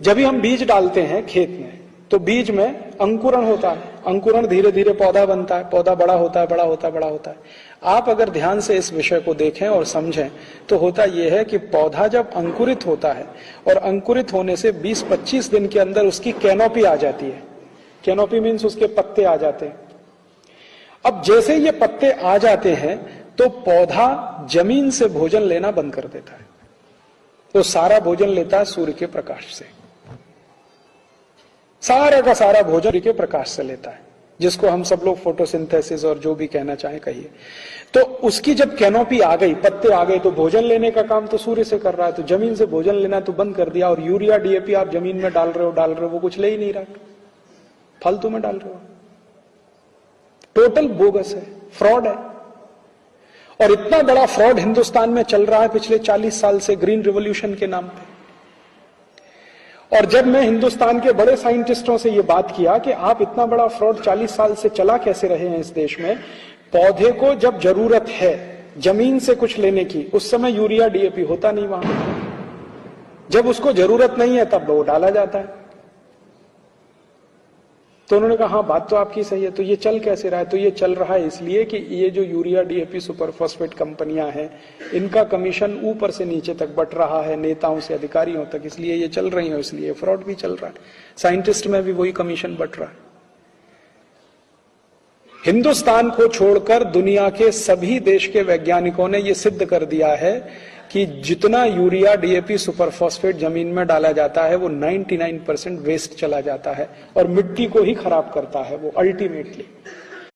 जब भी हम बीज डालते हैं खेत में तो बीज में अंकुरण होता है, अंकुरण धीरे धीरे पौधा बनता है, पौधा बड़ा होता है, बड़ा होता है, बड़ा होता है। आप अगर ध्यान से इस विषय को देखें और समझें तो होता यह है कि पौधा जब अंकुरित होता है और अंकुरित होने से 20-25 दिन के अंदर उसकी कैनोपी आ जाती है। कैनोपी मीन्स उसके पत्ते आ जाते हैं। अब जैसे ये पत्ते आ जाते हैं तो पौधा जमीन से भोजन लेना बंद कर देता है, तो सारा भोजन लेता है सूर्य के प्रकाश से, सारा का सारा भोजन सूर्य के प्रकाश से लेता है, जिसको हम सब लोग फोटोसिंथेसिस और जो भी कहना चाहें कहिए। तो उसकी जब कैनोपी आ गई, पत्ते आ गए, तो भोजन लेने का काम तो सूर्य से कर रहा है, तो जमीन से भोजन लेना तो बंद कर दिया। और यूरिया डीएपी आप जमीन में डाल रहे हो, वो कुछ ले ही नहीं रहा, फालतू में डाल रहे हो, टोटल बोगस है, फ्रॉड है। और इतना बड़ा फ्रॉड हिंदुस्तान में चल रहा है पिछले 40 साल से ग्रीन रिवॉल्यूशन के नाम पे। और जब मैं हिंदुस्तान के बड़े साइंटिस्टों से यह बात किया कि आप इतना बड़ा फ्रॉड 40 साल से चला कैसे रहे हैं इस देश में, पौधे को जब जरूरत है जमीन से कुछ लेने की, उस समय यूरिया डीएपी होता नहीं वहां, जब उसको जरूरत नहीं है तब वो डाला जाता है। तो उन्होंने कहा हाँ बात तो आपकी सही है, तो ये चल कैसे रहा है? तो ये चल रहा है इसलिए कि ये जो यूरिया डीएपी सुपर फॉस्फेट कंपनियां हैं, इनका कमीशन ऊपर से नीचे तक बट रहा है, नेताओं से अधिकारियों तक, इसलिए ये चल रही है, इसलिए फ्रॉड भी चल रहा है, साइंटिस्ट में भी वही कमीशन बट रहा है। हिंदुस्तान को छोड़कर दुनिया के सभी देश के वैज्ञानिकों ने यह सिद्ध कर दिया है कि जितना यूरिया डीएपी सुपर फॉस्फेट जमीन में डाला जाता है वो 99% वेस्ट चला जाता है और मिट्टी को ही खराब करता है वो अल्टीमेटली।